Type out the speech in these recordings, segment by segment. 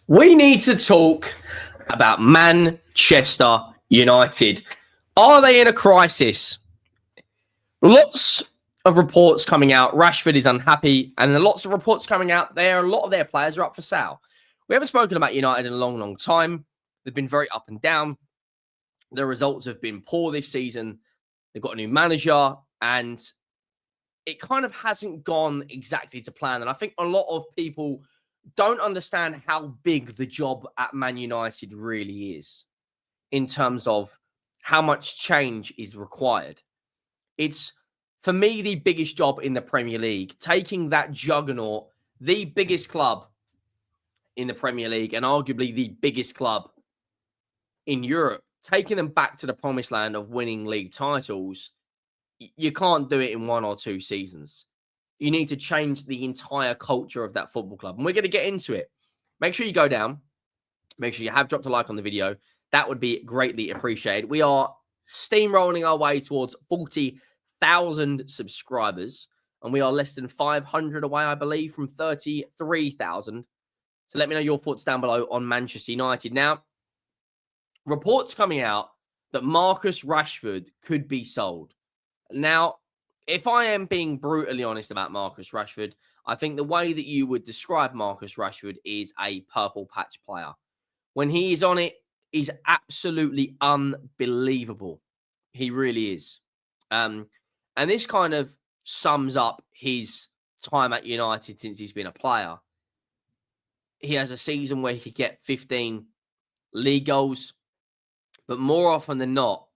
We need to talk about Manchester United. Are they in a crisis? Lots of reports coming out. Rashford is unhappy, and there are lots of reports coming out there. A lot of their players are up for sale. We haven't spoken about United in a long, long time. They've been very up and down. The results have been poor this season. They've got a new manager, and it kind of hasn't gone exactly to plan. And I think a lot of people don't understand how big the job at Man United really is in terms of how much change is required. It's, for me, the biggest job in the Premier League, taking that juggernaut, the biggest club in the Premier League and arguably the biggest club in Europe, taking them back to the promised land of winning league titles. You can't do it in 1 or 2 seasons. You need to change the entire culture of that football club. And we're going to get into it. Make sure you go down. Make sure you have dropped a like on the video. That would be greatly appreciated. We are steamrolling our way towards 40,000 subscribers. And we are less than 500 away, I believe, from 33,000. So let me know your thoughts down below on Manchester United. Now, reports coming out that Marcus Rashford could be sold. Now, if I am being brutally honest about Marcus Rashford, I think the way that you would describe Marcus Rashford is a purple patch player. When he is on it, he's absolutely unbelievable. He really is. And this kind of sums up his time at United since he's been a player. He has a season where he could get 15 league goals, but more often than not,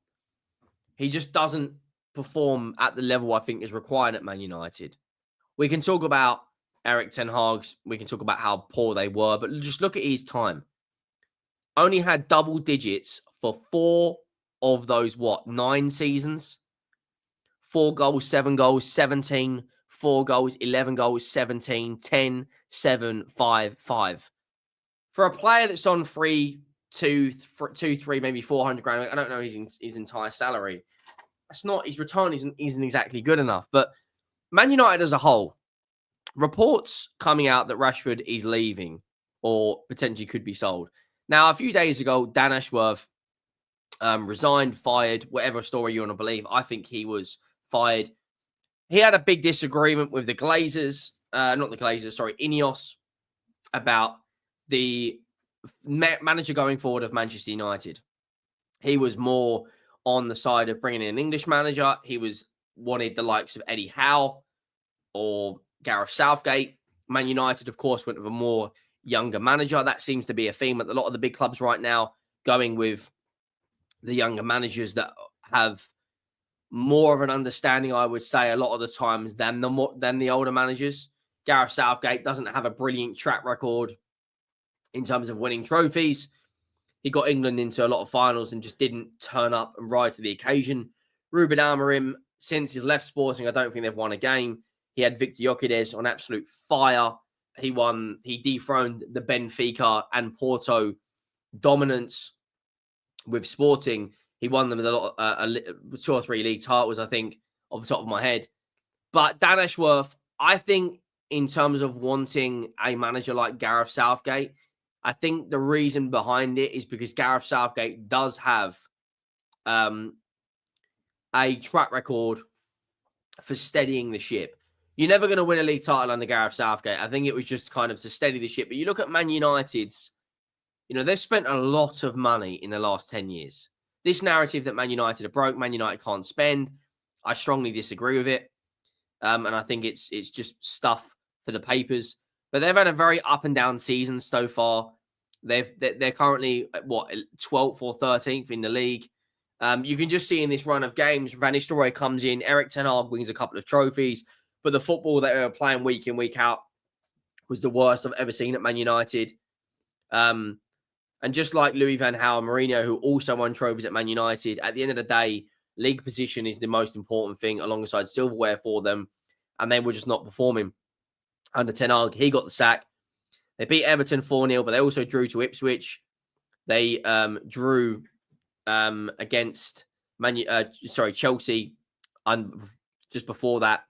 he just doesn't perform at the level I think is required at Man United. We can talk about Erik ten Hag's, we can talk about how poor they were, but just look at his time. Only had double digits for 4 of those, 9 seasons? 4 goals, 7 goals, 17, 4 goals, 11 goals, 17, 10, 7, 5, 5. For a player that's on 3, 2, 3, maybe 400 grand, I don't know his entire salary. That's not, his return isn't exactly good enough. But Man United as a whole, reports coming out that Rashford is leaving or potentially could be sold. Now, a few days ago, Dan Ashworth resigned, fired, whatever story you want to believe. I think he was fired. He had a big disagreement with the Glazers, Ineos, about the manager going forward of Manchester United. He was more on the side of bringing in an English manager. He wanted the likes of Eddie Howe or Gareth Southgate. Man United, of course, went with a more younger manager. That seems to be a theme at a lot of the big clubs right now, going with the younger managers that have more of an understanding, I would say, a lot of the times than the older managers. Gareth Southgate doesn't have a brilliant track record in terms of winning trophies. He got England into a lot of finals and just didn't turn up and rise to the occasion. Ruben Amorim, since he's left Sporting, I don't think they've won a game. He had Victor Gyökeres on absolute fire. He dethroned the Benfica and Porto dominance with Sporting. He won them with a lot, 2 or 3 league titles, I think, off the top of my head. But Dan Ashworth, I think, in terms of wanting a manager like Gareth Southgate, I think the reason behind it is because Gareth Southgate does have a track record for steadying the ship. You're never going to win a league title under Gareth Southgate. I think it was just kind of to steady the ship. But you look at Man United's, they've spent a lot of money in the last 10 years. This narrative that Man United are broke, Man United can't spend, I strongly disagree with it. And I think it's just stuff for the papers. But they've had a very up and down season so far. They're currently at 12th or 13th in the league. You can just see in this run of games, Van Nistelrooy comes in, Erik ten Hag wins a couple of trophies, but the football that they were playing week in, week out was the worst I've ever seen at Man United. And just like Louis van Gaal and Mourinho, who also won trophies at Man United, at the end of the day, league position is the most important thing alongside silverware for them, and they were just not performing. Under Ten Hag, he got the sack. They beat Everton 4-0, but they also drew to Ipswich. They drew against Chelsea just before that.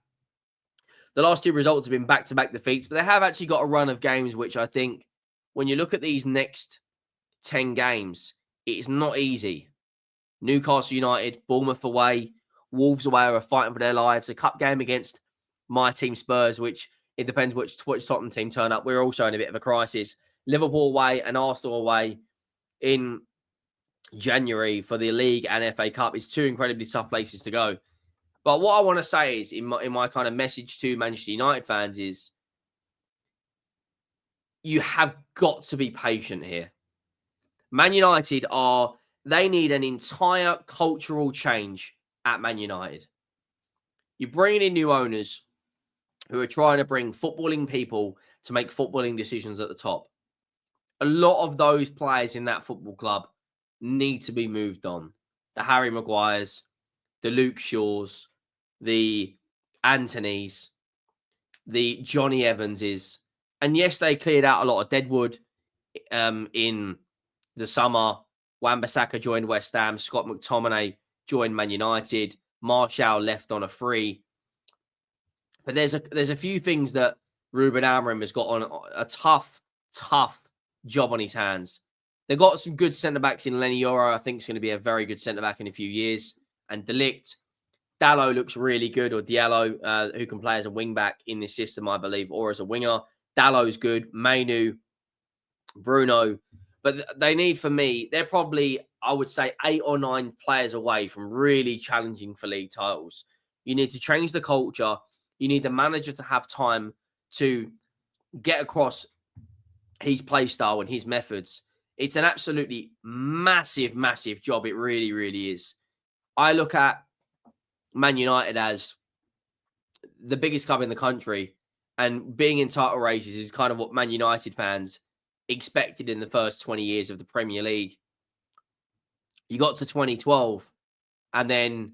The last 2 results have been back-to-back defeats, but they have actually got a run of games which I think when you look at these next 10 games, it is not easy. Newcastle United, Bournemouth away, Wolves away are fighting for their lives. A cup game against my team Spurs, which it depends which Tottenham team turn up. We're also in a bit of a crisis. Liverpool away and Arsenal away in January for the league and FA Cup is two incredibly tough places to go. But what I want to say is, in my kind of message to Manchester United fans is, you have got to be patient here. Man United they need an entire cultural change at Man United. You're bringing in new owners who are trying to bring footballing people to make footballing decisions at the top. A lot of those players in that football club need to be moved on. The Harry Maguires, the Luke Shaws, the Antonys, the Johnny Evanses. And yes, they cleared out a lot of deadwood in the summer. Wan-Bissaka joined West Ham. Scott McTominay joined Man United. Martial left on a free. But there's a few things that Ruben Amorim has got on a tough job on his hands. They've got some good centre-backs in Lenny Yoro. I think is going to be a very good centre-back in a few years. And De Ligt. Dallo looks really good, or Diallo, who can play as a wing-back in this system, I believe, or as a winger. Dallo's good. Mainu, Bruno. But they need, for me, they're probably, I would say, 8 or 9 players away from really challenging for league titles. You need to change the culture. You need the manager to have time to get across his play style and his methods. It's an absolutely massive job. It really, really is. I look at Man United as the biggest club in the country, and being in title races is kind of what Man United fans expected in the first 20 years of the Premier League. You got to 2012 and then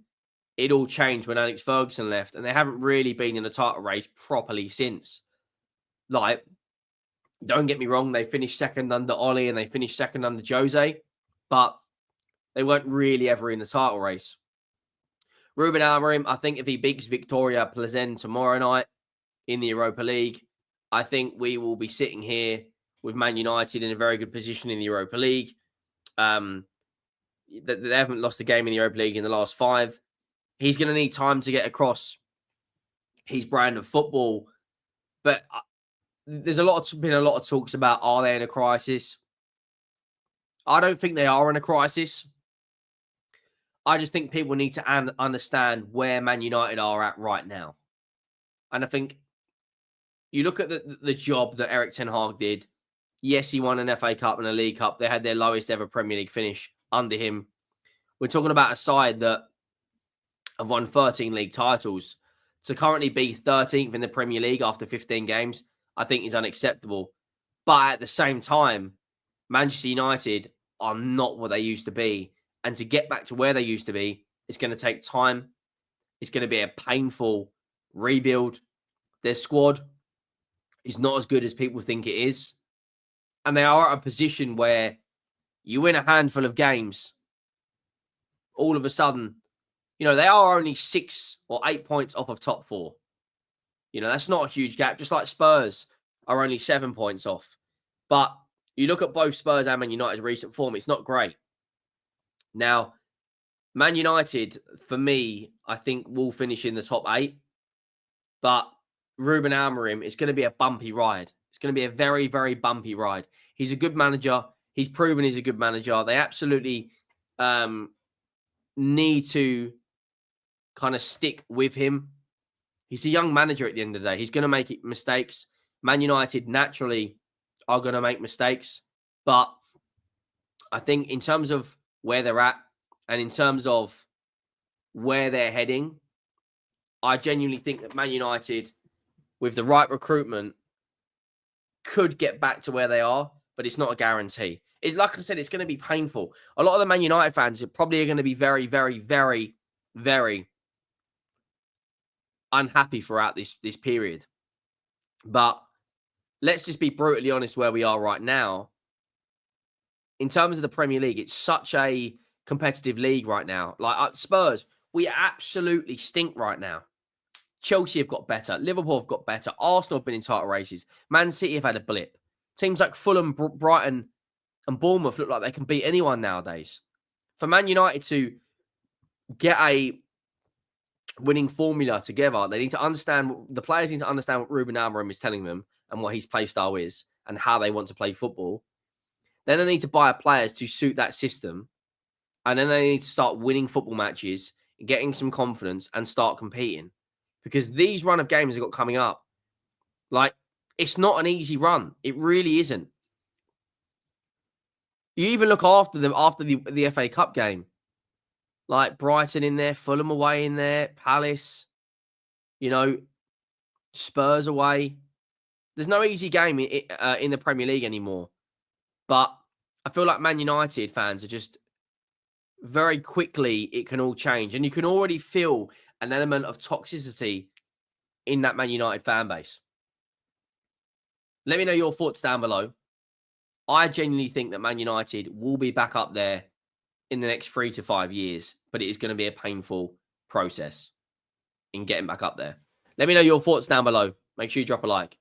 it all changed when Alex Ferguson left, and they haven't really been in a title race properly since. Like, don't get me wrong, they finished second under Ollie and they finished second under Jose, but they weren't really ever in the title race. Ruben Amorim, I think if he beats Victoria Plzen tomorrow night in the Europa League, I think we will be sitting here with Man United in a very good position in the Europa League. They haven't lost a game in the Europa League in the last 5. He's going to need time to get across his brand of football. But there's been a lot of talks about, are they in a crisis? I don't think they are in a crisis. I just think people need to understand where Man United are at right now. And I think you look at the job that Erik ten Hag did. Yes, he won an FA Cup and a League Cup. They had their lowest ever Premier League finish under him. We're talking about a side that have won 13 league titles. To currently be 13th in the Premier League after 15 games, I think is unacceptable. But at the same time, Manchester United are not what they used to be. And to get back to where they used to be, it's going to take time. It's going to be a painful rebuild. Their squad is not as good as people think it is. And they are at a position where you win a handful of games, all of a sudden, they are only 6 or 8 points off of top 4. That's not a huge gap. Just like Spurs are only 7 points off. But you look at both Spurs and Man United's recent form, it's not great. Now, Man United, for me, I think will finish in the top 8. But Ruben Amorim, it's going to be a bumpy ride. It's going to be a very, very bumpy ride. He's a good manager. He's proven he's a good manager. They absolutely need to kind of stick with him. He's a young manager at the end of the day. He's going to make mistakes. Man United naturally are going to make mistakes. But I think in terms of where they're at and in terms of where they're heading, I genuinely think that Man United, with the right recruitment, could get back to where they are, but it's not a guarantee. Like I said, it's going to be painful. A lot of the Man United fans are probably going to be very, very, very, very unhappy throughout this period. But let's just be brutally honest where we are right now. In terms of the Premier League, it's such a competitive league right now. Like Spurs, we absolutely stink right now. Chelsea have got better. Liverpool have got better. Arsenal have been in title races. Man City have had a blip. Teams like Fulham, Brighton, and Bournemouth look like they can beat anyone nowadays. For Man United to get a winning formula together, they need to understand, the players need to understand what Ruben Amorim is telling them and what his play style is and how they want to play football. Then they need to buy players to suit that system. And then they need to start winning football matches, getting some confidence and start competing. Because these run of games they've got coming up, like, it's not an easy run. It really isn't. You even look after them after the FA Cup game. Like Brighton in there, Fulham away in there, Palace, Spurs away. There's no easy game in the Premier League anymore. But I feel like Man United fans are just very quickly, it can all change. And you can already feel an element of toxicity in that Man United fan base. Let me know your thoughts down below. I genuinely think that Man United will be back up there in the next 3 to 5 years, but it is going to be a painful process in getting back up there. Let me know your thoughts down below. Make sure you drop a like.